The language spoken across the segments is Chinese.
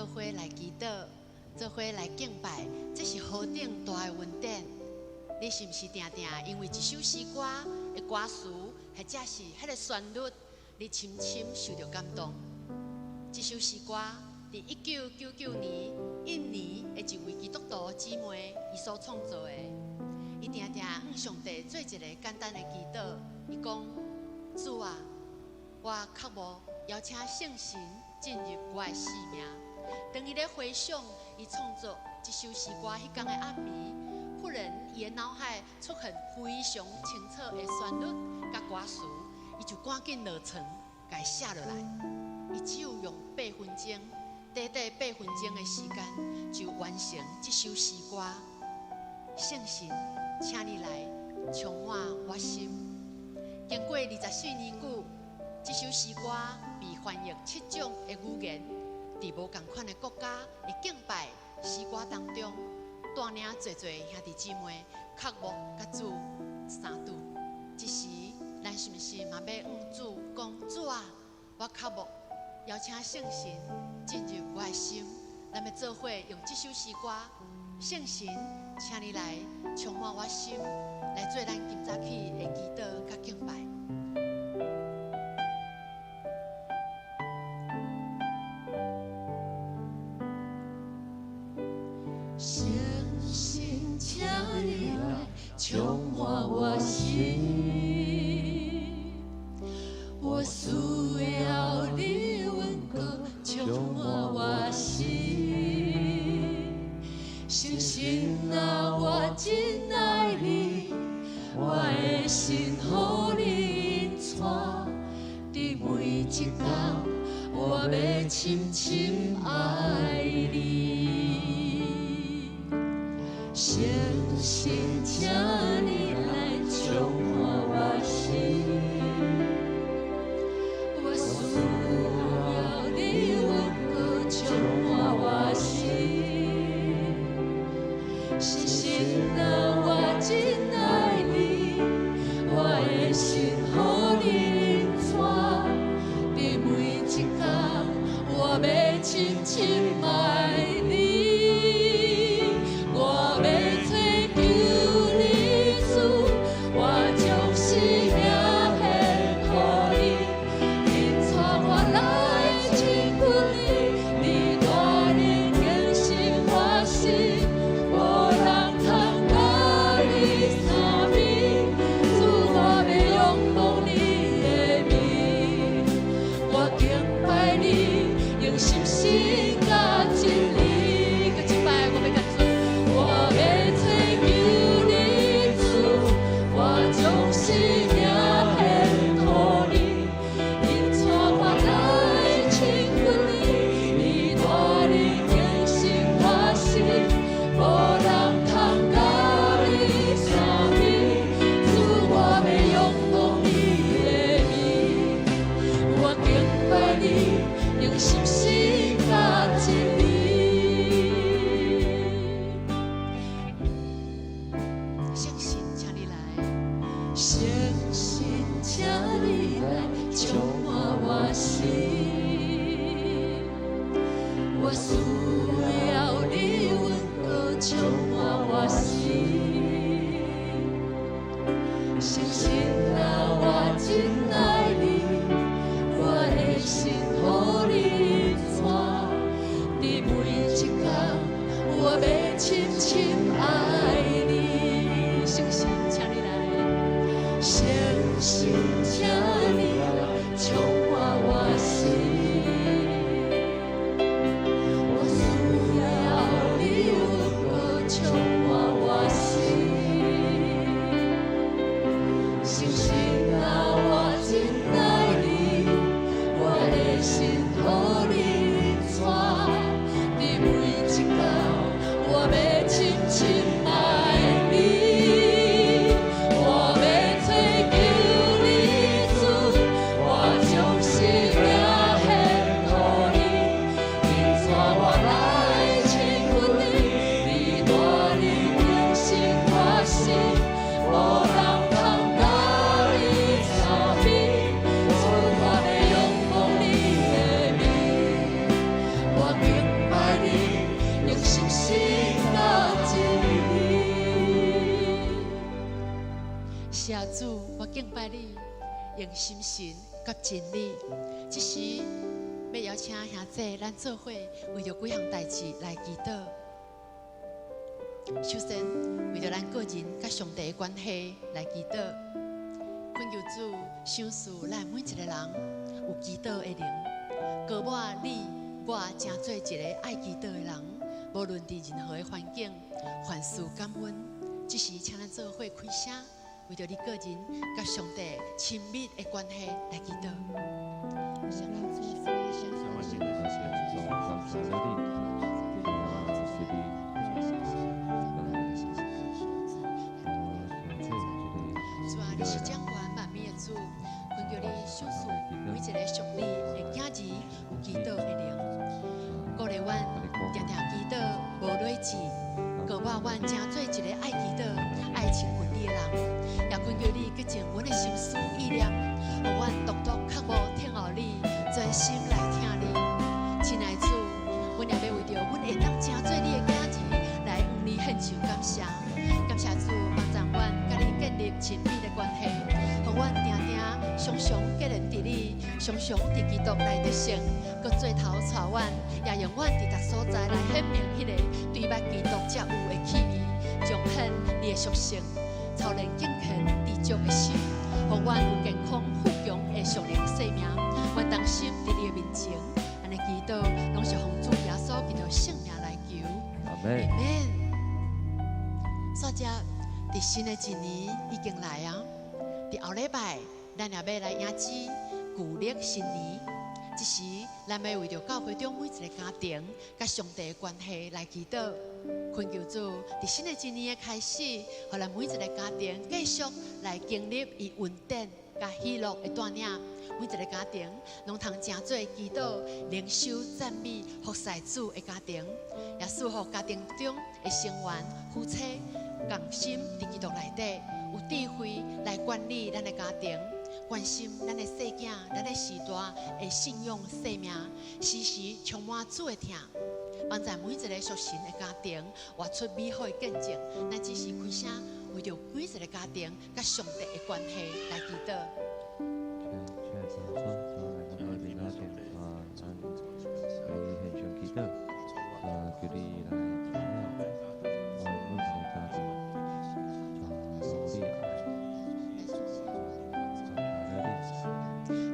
做伙来祈祷，做伙来敬拜，这是何等大的恩典！你是不是定定因为一首诗歌的歌词，或者是迄个旋律，你深深受到感动？这首诗歌伫1999年印尼的一位基督徒姊妹伊所创作的。伊定定向上帝做一个简单的祈祷，伊讲：主啊，我确无邀请圣神进入我的生命。当伊咧回想伊创作这首诗歌迄天的暗暝，忽然伊的脑海出现非常清楚的旋律甲歌词，伊就赶紧落床，甲伊写落来。伊只有用8分钟，短短8分钟的时间，就完成这首诗歌。圣神，请你来充满我心。经过24年久，这首诗歌被翻译7种的语言，在无同款的国家的敬拜诗歌当中，带领侪兄弟姊妹克服甲主相拄。这时，咱是不是嘛要向主讲：主啊，我克服，邀请圣神进入我的心。咱要做伙用这首诗歌，圣神，请你来充满我心，来做咱今早起的祈祷甲敬拜。圣神，请你来充满我心，我需要你温柔充满我心。圣神啊，我真爱你，我的心予你带，伫每一天，我要深深爱你。圣神，请你来充满我心，我需要你温柔充满我心。圣神啊，我真爱你，我的心予你带，伫每一天，我要深深爱你。我谢主，我敬拜你，用心神甲真理。这时要邀请兄弟咱做伙为着几项代志来祈祷。首先，为着咱个人甲上帝的关系来祈祷，恳求主赏赐咱每一个人有祈祷的灵，高我你我成做一个爱祈祷的人，无论伫任何的环境，凡事感恩。这时，请咱做伙开声，为着你个人甲上帝亲密的关系来祈祷。主啊，你是掌管万物的主，恳求你赏赐每一个属你的囝儿有祈祷的灵，鼓励阮常常祈祷无累志，告阮成做一个爱祈祷、爱亲近你的人，也恳求你洁净阮的心思意念，互阮独独较无听候你，专心来听你。亲爱的主，阮也要为着阮会当成做你的囝儿来向你献上感谢。感谢主帮助阮甲你建立亲密的关系，互阮定定常常结连伫你，常常伫基督内得胜，搁做头带阮，也用阮伫逐所在来显明迄个对捌基督才有的气味，彰显你的属性，操练敬虔知足的心，互阮有健康富强的属灵生命。阮当心伫你的面前，安尼祈祷，拢是奉主耶稣基督圣名来求。阿门。阿门。煞只伫新的一年已经来啊！伫后礼拜，咱也要来迎接旧历新年。这时，咱要为着教会中每一个家庭甲上帝的关系来祈祷，恳求主伫新的一年的开始，互咱每一个家庭继续来经历伊稳定甲喜乐的带领。每一个家庭拢通正做祈祷、灵修、赞美、服侍主的家庭，也祝福家庭中的成员、夫妻共心伫基督内底，有智慧来管理咱的家庭，关心咱的细囝、咱的时代的信仰生命，时时充满主的疼，帮助每一个属神的家庭活出美好的见证。咱只是开声，为着每一个家庭甲上帝的关系来祈祷。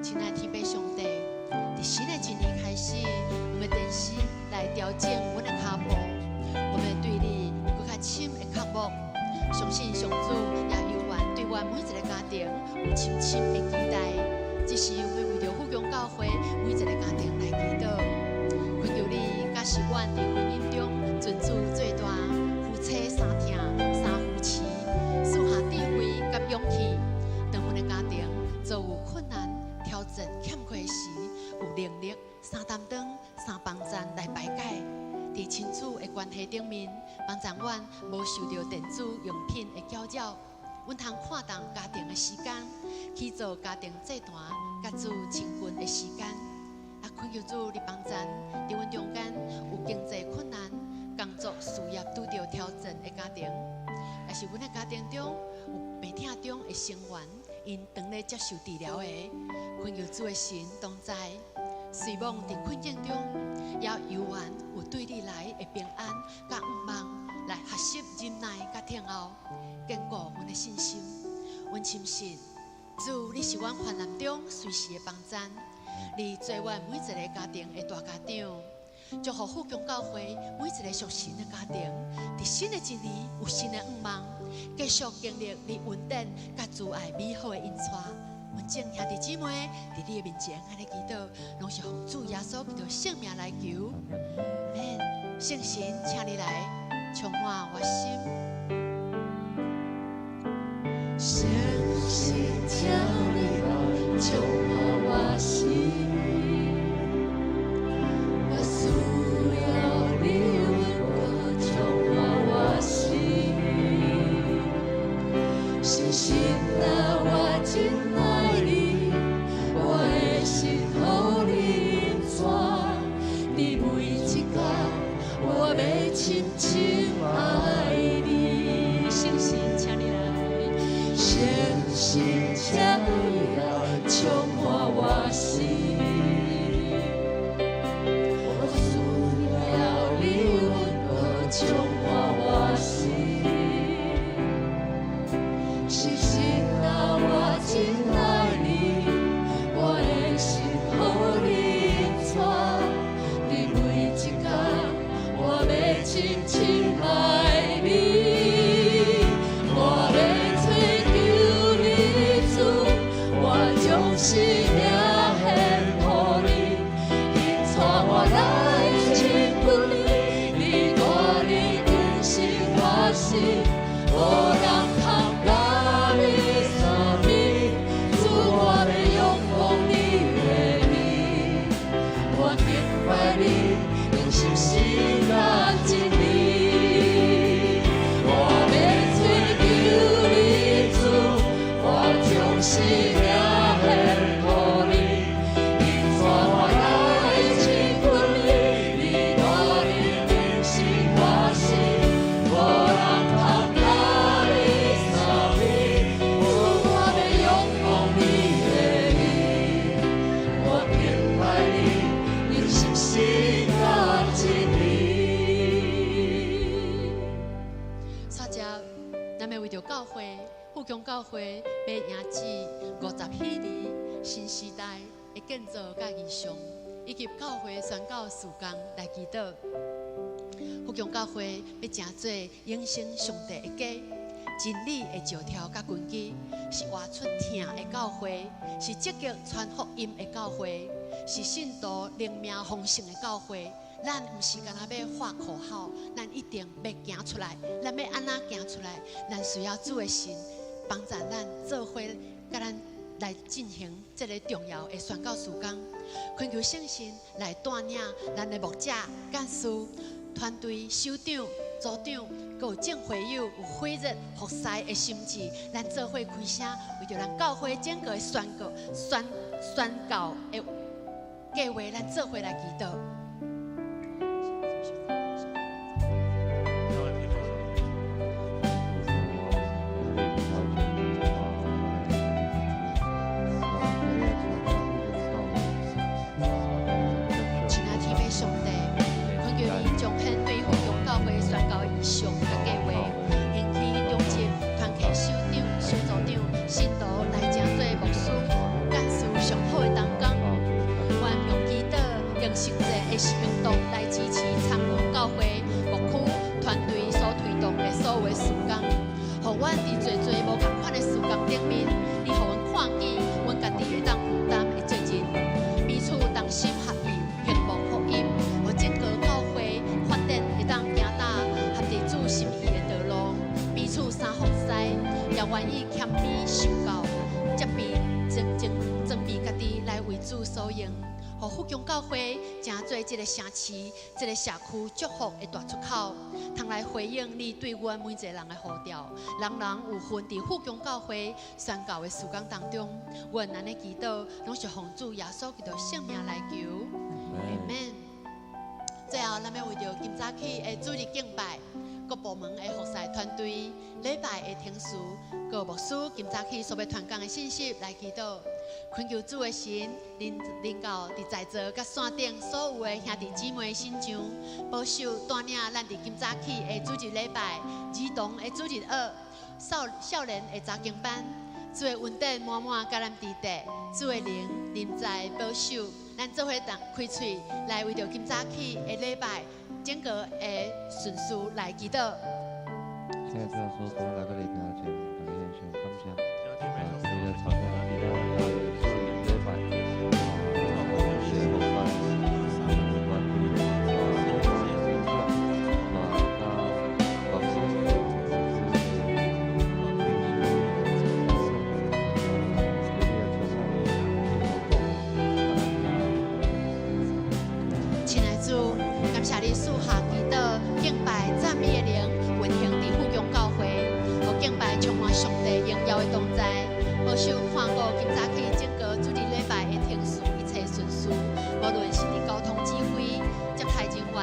亲爱的天父上帝，伫新的一年开始，我们定心来调整阮的脚步，我们对你有更较深的渴慕，相信上主也有愿对阮每一个家庭有深深的期待。这是我们为着福强教会每一个家庭来祈祷，恳求你假使阮伫婚姻中尊主最大，夫妻三听三夫妻，赐下智慧甲勇气，当阮的家庭做有困难、挑战、欠缺时，有能力三担当、三帮站来排解。伫亲子的关系顶面，帮助阮无受到电子用品的搅扰，阮通看重家庭的时间，去做家庭这段甲主亲近的时间。啊，恳求主你帮助，伫阮中间有经济困难、工作事业拄着挑战的家庭，也是阮的家庭中有病痛中的成员，因当咧接受治疗的，恳求主的神同在。随望伫困境中，也有缘有对你来的平安甲毋望，来学习忍耐甲听候，坚固阮的信心。阮深信主，你是阮患难中随时的帮衬，你做阮每一个家庭的大家长，祝福富强教会每一个属神的家庭，伫新的一年有新的愿望，继续经历你稳定甲慈爱美好的引带。阮正兄弟姊妹伫你的面前安尼祈祷，拢是奉主耶稣基督圣名来求。免圣神，请你来充满我心。圣神，请你来充满我心，我需要你温柔充满我心。圣神啊，我真爱你，我的心互你转，你每一天，我要深深爱你。圣神，请你来。圣心将要充满我心。我需要你温柔充满我心。是心啊，我真爱你，我的心予你带。你每一天，我要亲亲爱你。是命献乎你，因带我来亲近你，你带你更新我心，无人通甲你相比，主我要仰望你的美，我敬拜你，用心心甲真理，我要追求你主，我将生命。教会富强教会要迎接50禧年新时代的建造甲异象，以及教会宣告事工来祈祷。富强教会要成做永生上帝的家，真理的石条甲根基，是活出疼的教会，是积极传福音的教会，是信徒灵命丰盛的教会。咱毋是干那要画口号，咱一定要行出来。咱要安怎行出来？咱需要主的神帮助咱做伙，甲咱来进行这个重要的宣告事工。恳求圣神来带领咱的牧者、干事、团队、首长、组长，还有正会友有火热服侍的心志，咱做伙开声，为着咱教会整个的宣告的计划，咱做伙来祈祷。这个城市、这个社区祝福的大出口，通来回应你对阮每一个人的呼召。人人有份伫富强教会宣告的事工当中，阮安尼祈祷，拢是奉主耶稣基督圣名来求。阿门。最后，咱要为着今早起的主日敬拜，各部门的服侍团队、礼拜的听书，各牧师今早起所要传讲的信息来祈祷。恳求主的神临到伫在座甲线顶所有的兄弟姊妹心上，保守带领咱伫今早起的主日礼拜、儿童的主日学、少年的查经班，主的恩典满满甲咱伫地，主的灵临在保守，咱做伙开喙来为着今早起的礼拜整个的顺序来祈祷。现在就要说，从来个礼拜前，感谢神，感谢你的朝天的力量。感谢你赐下祈祷、敬拜、赞美的灵，运行伫富强教会，互敬拜充满上帝荣耀的同在，保守看顾今早起整个主日礼拜的听书一切顺遂，无论是伫交通指挥、接待人员、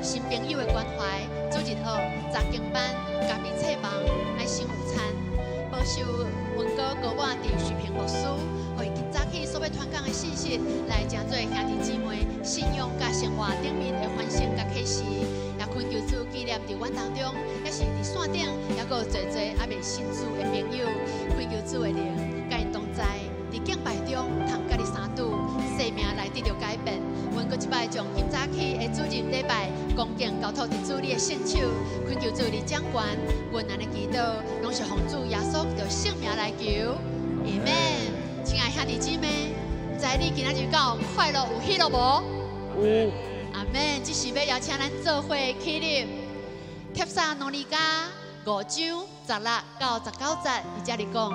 新朋友的关怀、主日学、查经班、家己册房、爱心午餐，保保守文哥高我伫水平牧师，互伊今早起所要传讲的信息，来成做兄弟姊妹信仰甲生活顶面的反省甲启示。也恳求主纪念伫阮当中，也是伫线顶，也阁有侪侪还未信主的朋友，恳求主的灵，甲因同在，伫敬拜中通甲你相拄，生命来得到改变。阮阁一摆将今早起的主日礼拜恭敬交托伫主你的圣手，恳求主你掌权，阮安尼祈祷，拢是奉主耶稣的圣名来求，阿门。亲爱兄弟姊妹，不知你今仔日敢有快乐有喜乐无？有。阿门！这是要邀请咱做伙起立，帖撒罗尼迦5章16到19节，伊这里讲：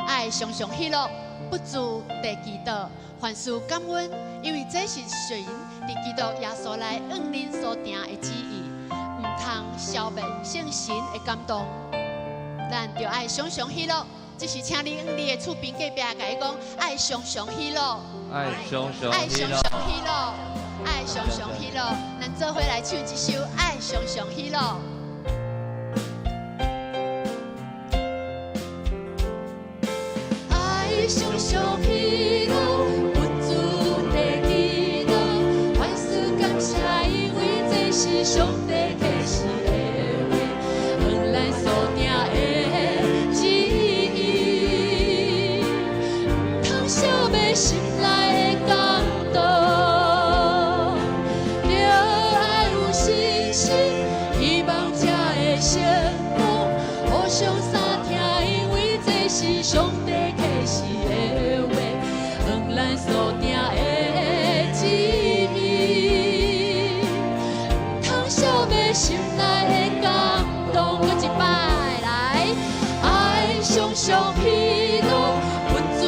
爱常常喜乐，不住地祈祷，凡事感恩，因为这是神伫基督耶稣来按恁所定的旨意，唔通消灭圣神的感动。咱就爱常常喜乐，这是请你按你的厝边隔壁甲伊讲：爱常常喜乐，爱常常喜乐，爱常常喜乐，咱做伙来唱一首《爱常常喜乐》。爱常常喜乐，不住地祈祷，万事感谢，因为这是上帝启示的话，向咱所定的旨意，通消灭心内的感动。希望才会成功，互相相听，因为这是上帝启示的话，向咱所定的旨意，通消灭心内的感动。搁一摆来，爱常常喜乐，不住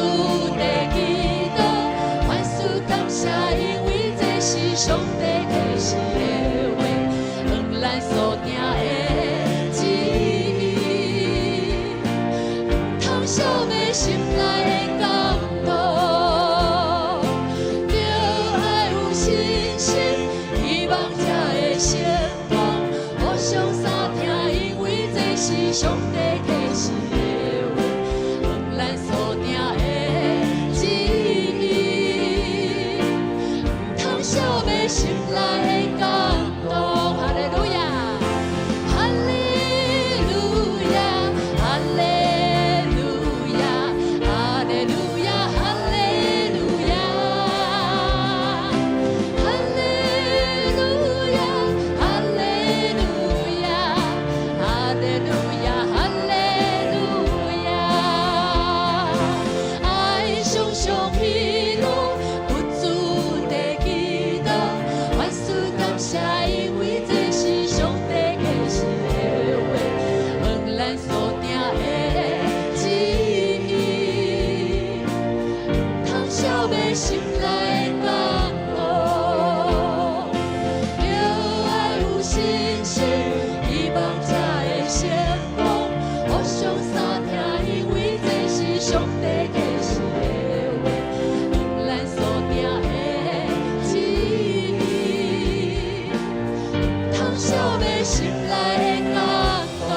地祈祷，万事感谢，因为这是上帝启示的话。咱所定的旨意，通消灭心内的感动。着爱有信心，希望才会成功。互相相听，因为这是上帝启示的话，向咱所定的旨意，通消灭心内的感动。心内的感动，着爱有信心，希望才会成功。互相相听，因为这是上帝启示的话，向咱所定的旨意，通消灭心内的感动。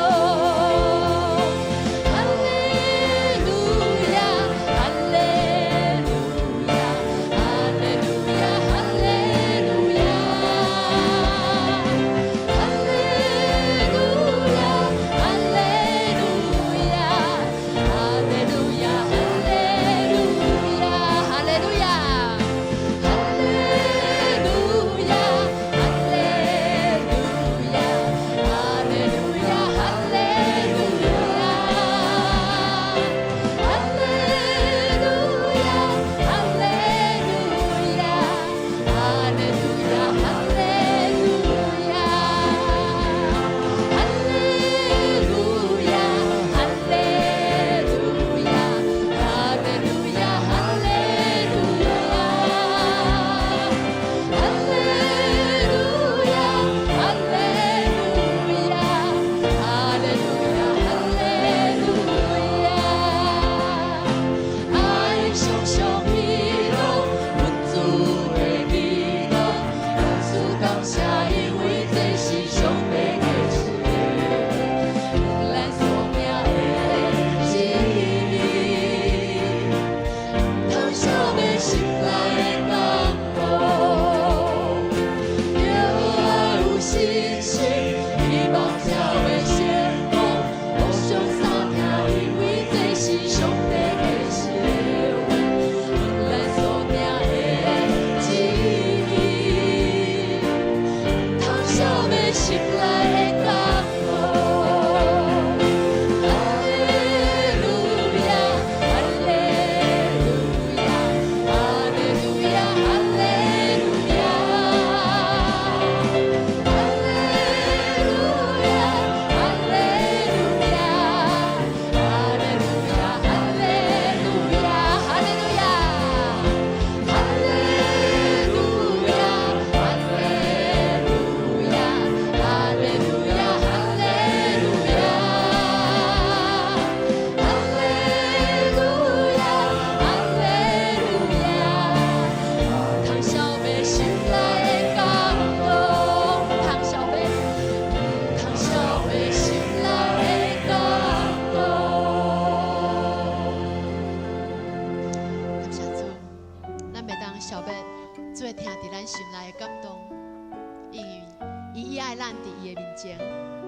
伊爱咱伫伊的面前，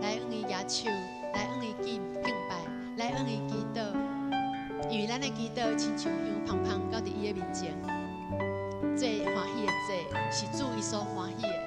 来向伊举手，来向伊敬拜，来向伊祈祷，因为咱的祈祷亲像香芳芳到伫伊的面前，最欢喜的祭是主伊所欢喜的。